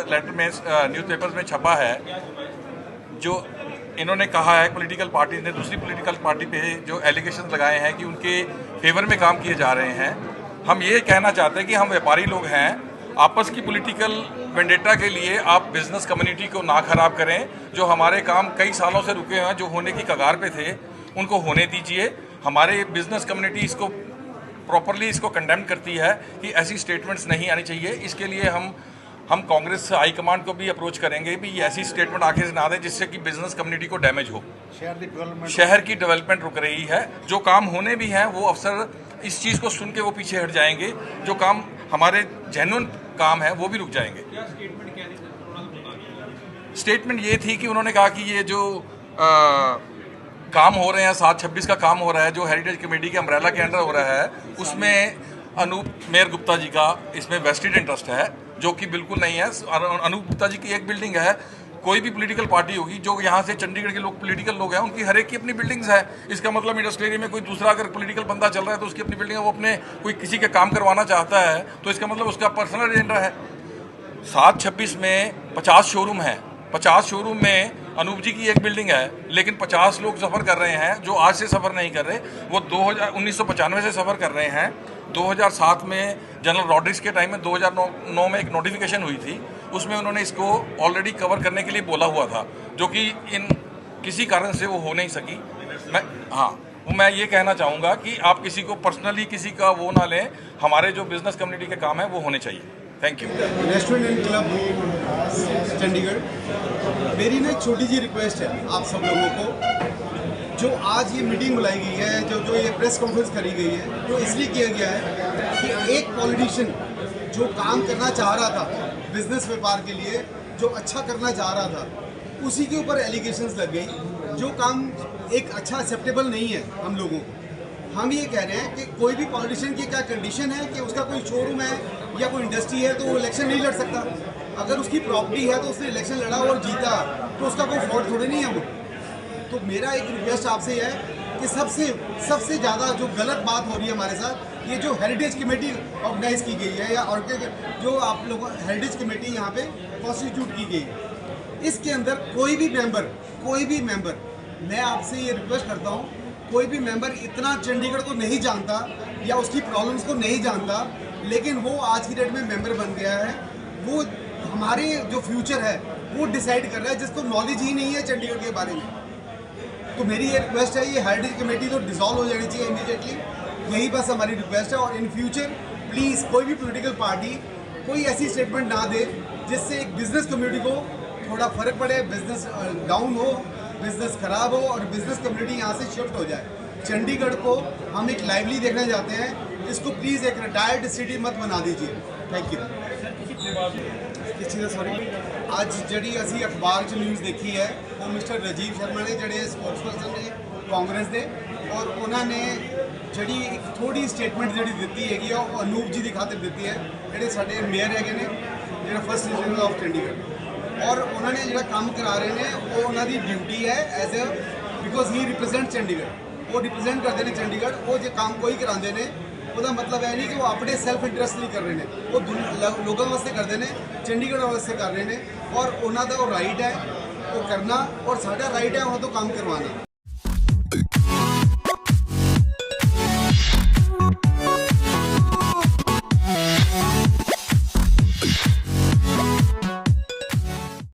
Letter में newspapers में छपा है, जो इन्होंने कहा है पॉलिटिकल पार्टी ने दूसरी पॉलिटिकल पार्टी पे जो एलिगेशन लगाए हैं कि उनके फेवर में काम किए जा रहे हैं। हम ये कहना चाहते हैं कि हम व्यापारी लोग हैं, आपस की पॉलिटिकल वेंडेटा के लिए आप बिजनेस कम्युनिटी को ना खराब करें। जो हमारे काम कई सालों से रुके हैं, जो होने की कगार पे थे, उनको होने दीजिए। हमारे बिजनेस कम्युनिटी इसको प्रॉपरली इसको कंडेम करती है कि ऐसी स्टेटमेंट्स नहीं आनी चाहिए। इसके लिए हम कांग्रेस हाईकमांड को भी अप्रोच करेंगे भी ये ऐसी स्टेटमेंट आगे से ना दें जिससे कि बिजनेस कम्युनिटी को डैमेज हो। शहर की डेवलपमेंट रुक रही है, जो काम होने भी हैं वो अफसर इस चीज़ को सुन के वो पीछे हट जाएंगे, जो काम हमारे जेन्युइन काम है वो भी रुक जाएंगे। स्टेटमेंट ये थी कि उन्होंने कहा कि ये जो काम हो रहे हैं 7-26 का काम हो रहा है, जो हेरिटेज कमेटी के अम्ब्रेला के अंडर हो रहा है, उसमें अनूप मेयर गुप्ता जी का इसमें वेस्टेड इंटरेस्ट है, जो कि बिल्कुल नहीं है। अनूप गुप्ता जी की एक बिल्डिंग है, कोई भी पॉलिटिकल पार्टी होगी, जो यहाँ से चंडीगढ़ के लोग पॉलिटिकल लोग हैं, उनकी हर एक की अपनी बिल्डिंग्स है। इसका मतलब इंडस्ट्रियल एरिया में कोई दूसरा अगर पॉलिटिकल बंदा चल रहा है तो उसकी अपनी बिल्डिंग है, वो अपने कोई किसी के काम करवाना चाहता है तो इसका मतलब उसका पर्सनल एजेंडा है। 7-26 में 50 शोरूम है, 50 शोरूम में अनूप जी की एक बिल्डिंग है, लेकिन 50 लोग सफ़र कर रहे हैं जो आज से सफ़र नहीं कर रहे, वो 1995 से सफ़र कर रहे हैं। 2007 में जनरल रॉड्रिक्स के टाइम में 2009 में एक नोटिफिकेशन हुई थी, उसमें उन्होंने इसको ऑलरेडी कवर करने के लिए बोला हुआ था, जो कि इन किसी कारण से वो हो नहीं सकी। मैं ये कहना चाहूँगा कि आप किसी को पर्सनली किसी का वो ना लें, हमारे जो बिजनेस कम्युनिटी के काम है वो होने चाहिए। Thank you. Restaurant and club Chandigarh, मेरी ना एक छोटी सी रिक्वेस्ट है आप सब लोगों को। जो आज ये मीटिंग बुलाई गई है, जो ये प्रेस कॉन्फ्रेंस करी गई है, तो इसलिए किया गया है कि एक पॉलिटिशियन जो काम करना चाह रहा था बिजनेस व्यापार के लिए, जो अच्छा करना चाह रहा था, उसी के ऊपर एलिगेशंस लग गई, जो काम एक अच्छा एक्सेप्टेबल नहीं है हम लोगों को। हम ये कह रहे हैं कि कोई भी पॉलिटिशियन की क्या कंडीशन है कि उसका कोई शोरूम है या कोई इंडस्ट्री है तो वो इलेक्शन नहीं लड़ सकता। अगर उसकी प्रॉपर्टी है तो उसने इलेक्शन लड़ा और जीता तो उसका कोई फॉल्ट थोड़े नहीं है वो। तो मेरा एक रिक्वेस्ट आपसे है कि सबसे ज़्यादा जो गलत बात हो रही है हमारे साथ, ये जो हेरिटेज कमेटी ऑर्गेनाइज की गई है या और जो आप लोग हेरिटेज कमेटी यहाँ पे कॉन्स्टिट्यूट की गई है, इसके अंदर कोई भी मेंबर मैं आपसे ये रिक्वेस्ट करता हूँ, कोई भी मेंबर इतना चंडीगढ़ को नहीं जानता या उसकी प्रॉब्लम्स को नहीं जानता, लेकिन वो आज की डेट में मेंबर बन गया है। वो हमारे जो फ्यूचर है वो डिसाइड कर रहा है, जिसको नॉलेज ही नहीं है चंडीगढ़ के बारे में। तो मेरी ये रिक्वेस्ट है, ये हेरिटेज कमेटी तो डिसॉल्व हो जानी चाहिए इमीडिएटली, यही बस हमारी रिक्वेस्ट है। और इन फ्यूचर प्लीज़ कोई भी पॉलिटिकल पार्टी कोई ऐसी स्टेटमेंट ना दे जिससे एक बिजनेस कम्युनिटी को थोड़ा फर्क पड़े, बिजनेस डाउन हो, बिजनेस खराब हो और बिजनेस कम्युनिटी यहाँ से शिफ्ट हो जाए। चंडीगढ़ को हम एक लाइवली देखना चाहते हैं, इसको प्लीज़ एक रिटायर्ड सिटी मत बना दीजिए। Thank you. सॉरी, ਅੱਜ ਜਿਹੜੀ ਅਸੀਂ ਅਖਬਾਰ 'ਚ ਨਿਊਜ਼ ਦੇਖੀ ਹੈ ਉਹ ਮਿਸਟਰ ਰਾਜੀਵ ਸ਼ਰਮਾ ਨੇ, ਜਿਹੜੇ ਸਪੋਕਸਪਰਸਨ ਨੇ ਕਾਂਗਰਸ ਦੇ, ਔਰ ਉਹਨਾਂ ਨੇ ਜਿਹੜੀ ਇੱਕ ਥੋੜੀ ਸਟੇਟਮੈਂਟ ਜਿਹੜੀ ਦਿੱਤੀ ਹੈਗੀ ਆ ਉਹ ਅਨੂਪ ਜੀ ਦੀ ਖਾਤਰ ਦਿੱਤੀ ਹੈ, ਜਿਹੜੇ ਸਾਡੇ ਮੇਅਰ ਹੈਗੇ ਨੇ, ਜਿਹੜਾ ਫਸਟ ਡਿਵੀਜ਼ਨ ਆਫ ਚੰਡੀਗੜ੍ਹ, ਔਰ ਉਹਨਾਂ ਨੇ ਜਿਹੜਾ ਕੰਮ ਕਰਾ ਰਹੇ ਨੇ ਉਹ ਉਹਨਾਂ ਦੀ ਡਿਊਟੀ ਹੈ as uh, because he represent Chandigarh, ਉਹ ਰਿਪਰੈਜ਼ੈਂਟ ਕਰਦੇ ਨੇ ਚੰਡੀਗੜ੍ਹ। ਉਹ ਜੇ ਕੰਮ ਕੋਈ ਕਰਾਉਂਦੇ ਨੇ ਉਹਦਾ ਮਤਲਬ ਇਹ ਨਹੀਂ ਕਿ ਉਹ ਆਪਣੇ ਸੈਲਫ ਇੰਟਰਸਟ ਲਈ ਕਰ ਰਹੇ ਨੇ, ਉਹ ਲੋਕਾਂ ਵਾਸਤੇ ਕਰਦੇ ਨੇ, ਚੰਡੀਗੜ੍ਹ ਵਾਸਤੇ ਕਰ ਰਹੇ ਨੇ, ਔਰ ਉਹਨਾਂ ਦਾ ਉਹ ਰਾਈਟ ਹੈ ਉਹ ਕਰਨਾ, ਔਰ ਸਾਡਾ ਰਾਈਟ ਹੈ ਉਹਨਾਂ ਤੋਂ ਕੰਮ ਕਰਵਾਉਣਾ।